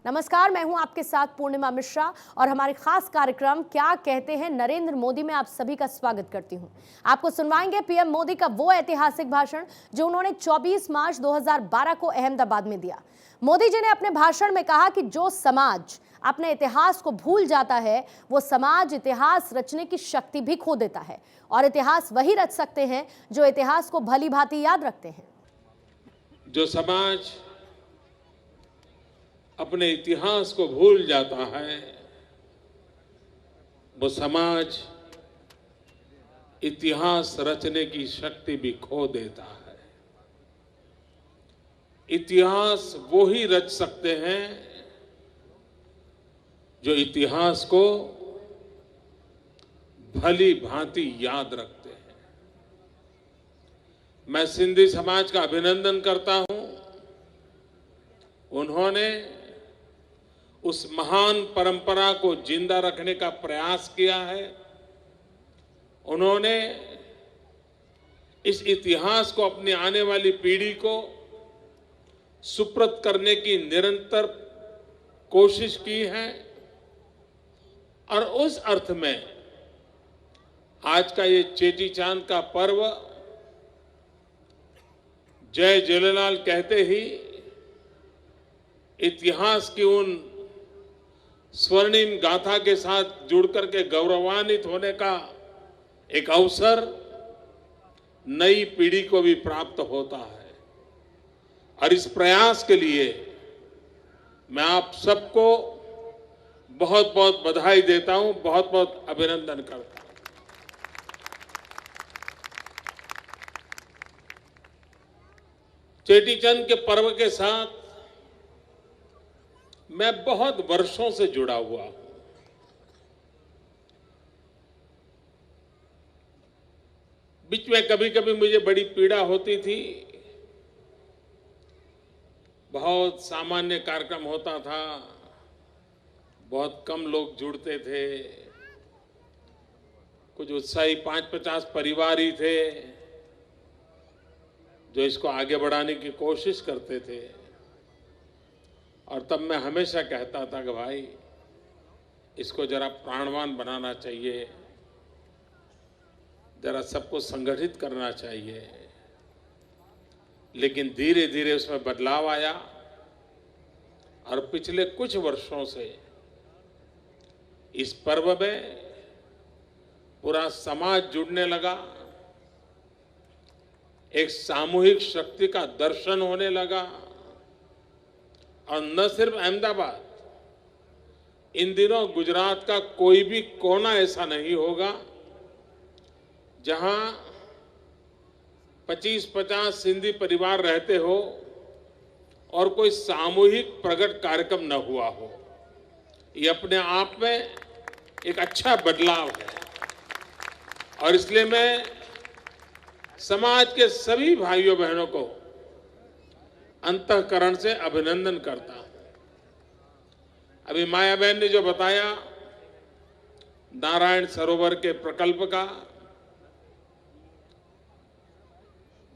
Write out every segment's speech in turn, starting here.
नमस्कार, मैं हूं आपके साथ पूर्णिमा मिश्रा और हमारे खास कार्यक्रम क्या कहते हैं नरेंद्र मोदी में आप सभी का स्वागत करती हूं। आपको सुनवाएंगे पीएम मोदी का वो ऐतिहासिक भाषण जो उन्होंने 24 मार्च 2012 को अहमदाबाद में दिया। मोदी जी ने अपने भाषण में कहा कि जो समाज अपने इतिहास को भूल जाता है वो समाज इतिहास रचने की शक्ति भी खो देता है और इतिहास वही रच सकते हैं जो इतिहास को भली भांति याद रखते हैं। जो समाज अपने इतिहास को भूल जाता है वो समाज इतिहास रचने की शक्ति भी खो देता है। इतिहास वो ही रच सकते हैं जो इतिहास को भली भांति याद रखते हैं। मैं सिंधी समाज का अभिनंदन करता हूं। उन्होंने उस महान परंपरा को जिंदा रखने का प्रयास किया है। उन्होंने इस इतिहास को अपनी आने वाली पीढ़ी को सुपुर्द करने की निरंतर कोशिश की है और उस अर्थ में आज का ये चेटी चांद का पर्व जय झूलेलाल कहते ही इतिहास की उन स्वर्णिम गाथा के साथ जुड़कर के गौरवान्वित होने का एक अवसर नई पीढ़ी को भी प्राप्त होता है। और इस प्रयास के लिए मैं आप सबको बहुत बहुत बधाई देता हूं, बहुत बहुत अभिनंदन करता हूं। चेटीचंद के पर्व के साथ मैं बहुत वर्षों से जुड़ा हुआ हूं। बीच में कभी कभी मुझे बड़ी पीड़ा होती थी। बहुत सामान्य कार्यक्रम होता था, बहुत कम लोग जुड़ते थे, कुछ उत्साही 5-50 परिवार ही थे जो इसको आगे बढ़ाने की कोशिश करते थे। और तब मैं हमेशा कहता था कि भाई इसको जरा प्राणवान बनाना चाहिए, जरा सबको संगठित करना चाहिए। लेकिन धीरे धीरे उसमें बदलाव आया और पिछले कुछ वर्षों से इस पर्व में पूरा समाज जुड़ने लगा, एक सामूहिक शक्ति का दर्शन होने लगा। और न सिर्फ अहमदाबाद, इन दिनों गुजरात का कोई भी कोना ऐसा नहीं होगा जहां 25-50 सिंधी परिवार रहते हो और कोई सामूहिक प्रकट कार्यक्रम न हुआ हो। ये अपने आप में एक अच्छा बदलाव है और इसलिए मैं समाज के सभी भाइयों बहनों को अंतःकरण से अभिनंदन करता हूं। अभी माया बहन ने जो बताया नारायण सरोवर के प्रकल्प का,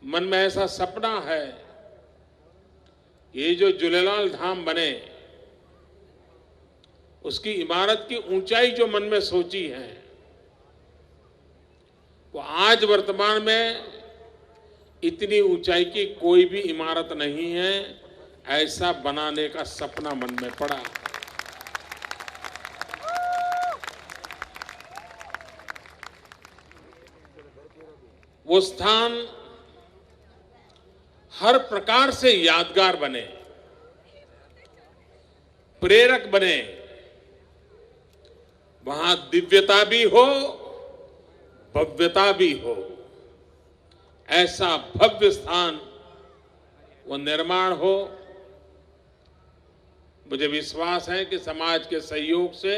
मन में ऐसा सपना है ये जो झूलेलाल धाम बने उसकी इमारत की ऊंचाई जो मन में सोची है वो आज वर्तमान में इतनी ऊंचाई की कोई भी इमारत नहीं है। ऐसा बनाने का सपना मन में पड़ा। वो स्थान हर प्रकार से यादगार बने, प्रेरक बने, वहां दिव्यता भी हो, भव्यता भी हो, ऐसा भव्य स्थान वो निर्माण हो। मुझे विश्वास है कि समाज के सहयोग से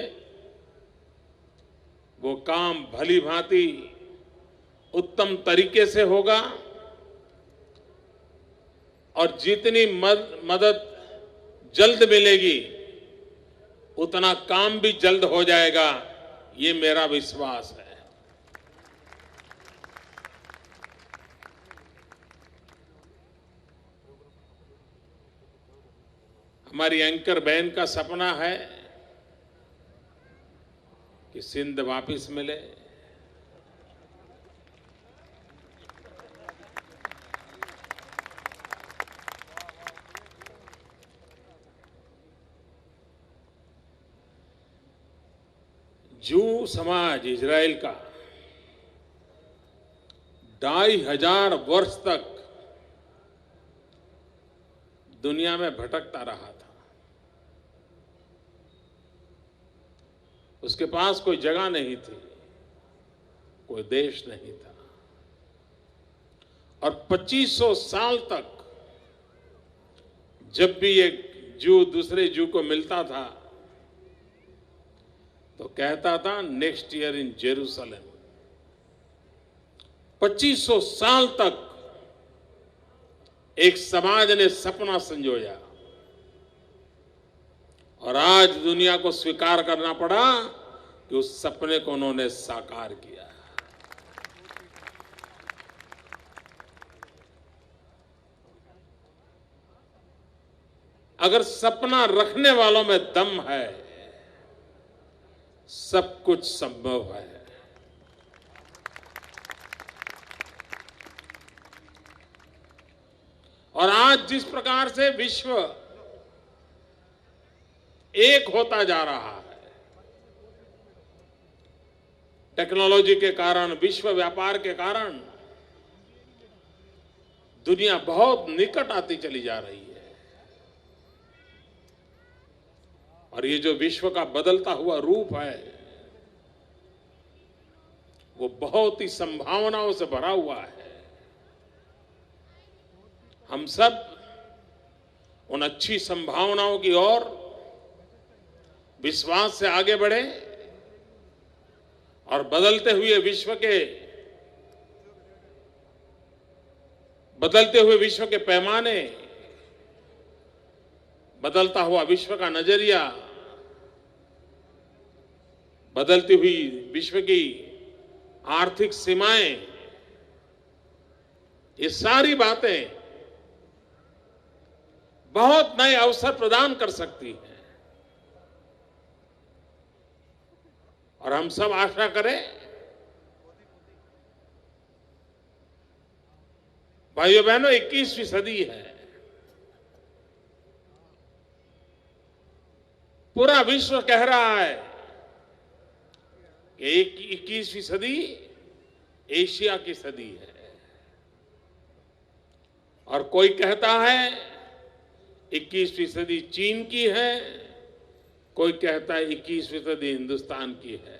वो काम भली भांति उत्तम तरीके से होगा और जितनी मदद जल्द मिलेगी उतना काम भी जल्द हो जाएगा, ये मेरा विश्वास है। हमारी एंकर बहन का सपना है कि सिंध वापस मिले। जू समाज इजराइल का 2500 वर्ष तक दुनिया में भटकता रहा था। उसके पास कोई जगह नहीं थी, कोई देश नहीं था, और 2500 साल तक जब भी एक जू दूसरे जू को मिलता था तो कहता था नेक्स्ट ईयर इन जेरूसलम। 2500 साल तक एक समाज ने सपना संजोया और आज दुनिया को स्वीकार करना पड़ा कि उस सपने को उन्होंने साकार किया। अगर सपना रखने वालों में दम है, सब कुछ संभव है। और आज जिस प्रकार से विश्व एक होता जा रहा है, टेक्नोलॉजी के कारण, विश्व व्यापार के कारण दुनिया बहुत निकट आती चली जा रही है। और ये जो विश्व का बदलता हुआ रूप है वो बहुत ही संभावनाओं से भरा हुआ है। हम सब उन अच्छी संभावनाओं की ओर विश्वास से आगे बढ़े और बदलते हुए विश्व के पैमाने, बदलता हुआ विश्व का नजरिया, बदलती हुई विश्व की आर्थिक सीमाएं, ये सारी बातें बहुत नए अवसर प्रदान कर सकती हैं। और हम सब आशा करें, भाइयों बहनों, 21वीं सदी है। पूरा विश्व कह रहा है कि 21वीं सदी एशिया की सदी है, और कोई कहता है 21वीं सदी चीन की है, कोई कहता है 21वीं सदी हिंदुस्तान की है।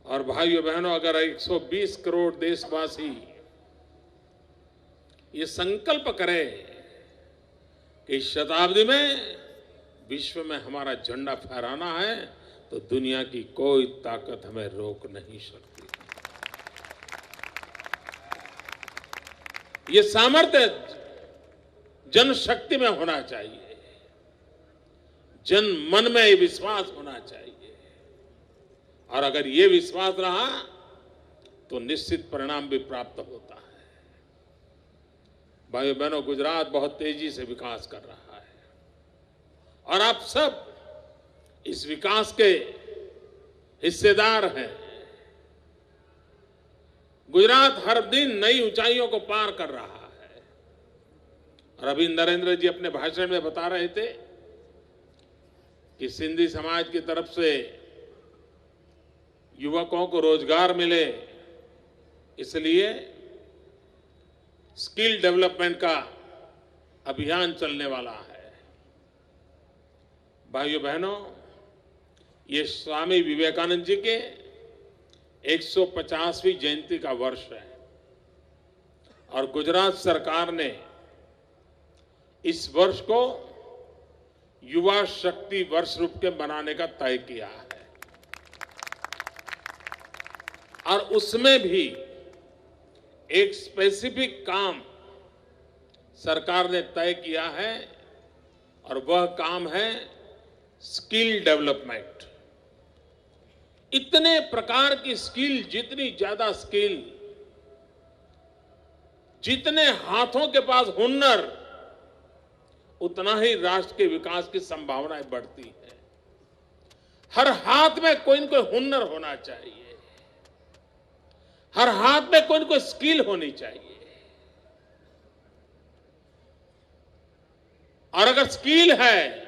और भाइयों बहनों, अगर 120 करोड़ देशवासी ये संकल्प करें कि इस शताब्दी में विश्व में हमारा झंडा फहराना है, तो दुनिया की कोई ताकत हमें रोक नहीं सकती। ये सामर्थ्य जनशक्ति में होना चाहिए, जन मन में ये विश्वास होना चाहिए। और अगर ये विश्वास रहा तो निश्चित परिणाम भी प्राप्त होता है। भाइयों बहनों, गुजरात बहुत तेजी से विकास कर रहा है और आप सब इस विकास के हिस्सेदार हैं। गुजरात हर दिन नई ऊंचाइयों को पार कर रहा है। और अभी नरेंद्र जी अपने भाषण में बता रहे थे कि सिंधी समाज की तरफ से युवकों को रोजगार मिले, इसलिए स्किल डेवलपमेंट का अभियान चलने वाला है। भाइयों बहनों, ये स्वामी विवेकानंद जी के 150वीं जयंती का वर्ष है और गुजरात सरकार ने इस वर्ष को युवा शक्ति वर्ष रूप के मनाने का तय किया है। और उसमें भी एक स्पेसिफिक काम सरकार ने तय किया है और वह काम है स्किल डेवलपमेंट। इतने प्रकार की स्किल, जितनी ज्यादा स्किल, जितने हाथों के पास हुनर, उतना ही राष्ट्र के विकास की संभावनाएं बढ़ती है। हर हाथ में कोई न कोई हुनर होना चाहिए, हर हाथ में कोई न कोई स्किल होनी चाहिए। और अगर स्किल है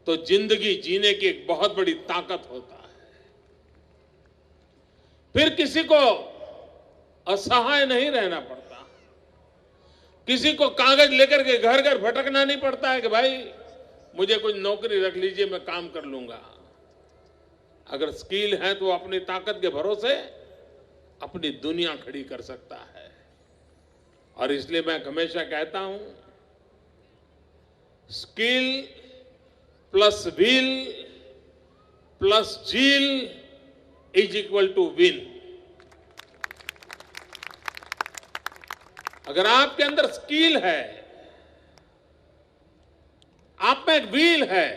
तो जिंदगी जीने की एक बहुत बड़ी ताकत होता है। फिर किसी को असहाय नहीं रहना पड़ता, किसी को कागज लेकर के घर घर भटकना नहीं पड़ता है कि भाई मुझे कुछ नौकरी रख लीजिए, मैं काम कर लूंगा। अगर स्किल है तो अपनी ताकत के भरोसे अपनी दुनिया खड़ी कर सकता है। और इसलिए मैं हमेशा कहता हूं, skill plus will plus zeal is equal to win. अगर आपके अंदर स्किल है, आप में एक व्हील है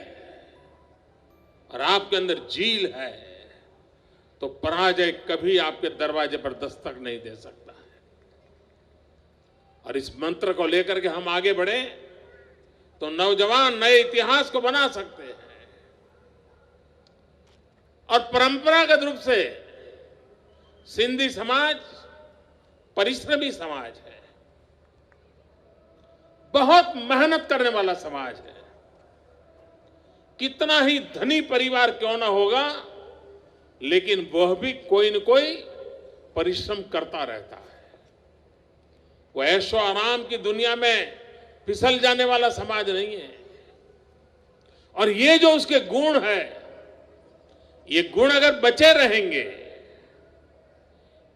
और आपके अंदर जील है, तो पराजय कभी आपके दरवाजे पर दस्तक नहीं दे सकता है। और इस मंत्र को लेकर के हम आगे बढ़े तो नौजवान नए इतिहास को बना सकते हैं। और परंपरागत रूप से सिंधी समाज परिश्रमी समाज है, बहुत मेहनत करने वाला समाज है। कितना ही धनी परिवार क्यों ना होगा, लेकिन वह भी कोई न कोई परिश्रम करता रहता है। वो ऐशो आराम की दुनिया में फिसल जाने वाला समाज नहीं है। और ये जो उसके गुण है, ये गुण अगर बचे रहेंगे,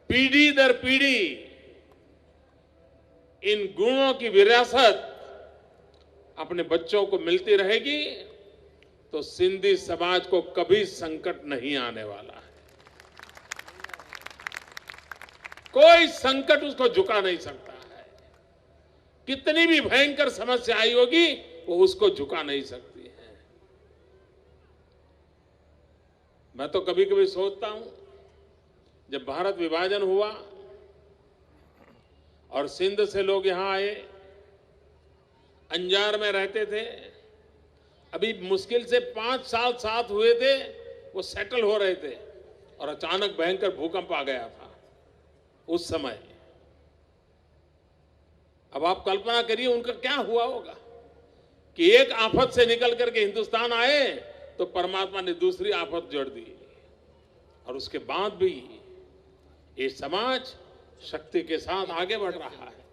पीढ़ी दर पीढ़ी इन गुणों की विरासत अपने बच्चों को मिलती रहेगी, तो सिंधी समाज को कभी संकट नहीं आने वाला है। कोई संकट उसको झुका नहीं सकता है। कितनी भी भयंकर समस्या आई होगी, वो उसको झुका नहीं सकती है। मैं तो कभी कभी सोचता हूं, जब भारत विभाजन हुआ और सिंध से लोग यहां आए, अंजार में रहते थे, अभी मुश्किल से 5 साल साथ हुए थे, वो सेटल हो रहे थे, और अचानक भयंकर भूकंप आ गया था उस समय। अब आप कल्पना करिए उनका क्या हुआ होगा कि एक आफत से निकल करके हिंदुस्तान आए तो परमात्मा ने दूसरी आफत जोड़ दी, और उसके बाद भी ये समाज शक्ति के साथ आगे बढ़ रहा है।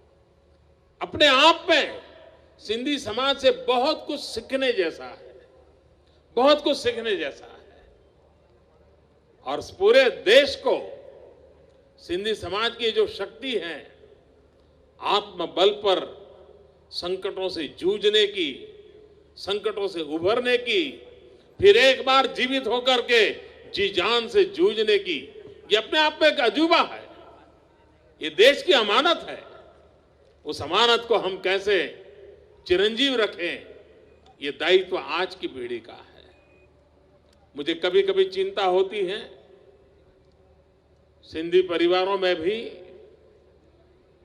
अपने आप में सिंधी समाज से बहुत कुछ सीखने जैसा है, बहुत कुछ सीखने जैसा है। और पूरे देश को सिंधी समाज की जो शक्ति है, आत्मबल पर संकटों से जूझने की, संकटों से उभरने की, फिर एक बार जीवित होकर के जी जान से जूझने की, ये अपने आप में एक अजूबा है। ये देश की अमानत है। उस अमानत को हम कैसे चिरंजीव रखें, ये दायित्व आज की पीढ़ी का है। मुझे कभी कभी चिंता होती है, सिंधी परिवारों में भी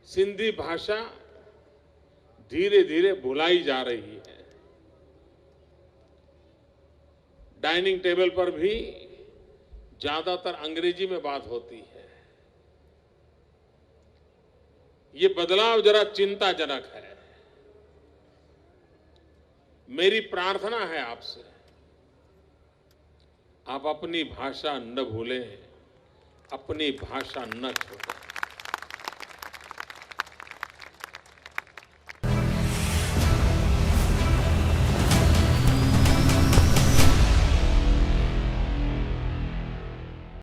सिंधी भाषा धीरे धीरे भुलाई जा रही है। डाइनिंग टेबल पर भी ज्यादातर अंग्रेजी में बात होती है। ये बदलाव जरा चिंताजनक है। मेरी प्रार्थना है आपसे, आप अपनी भाषा न भूलें, अपनी भाषा न छोड़ें।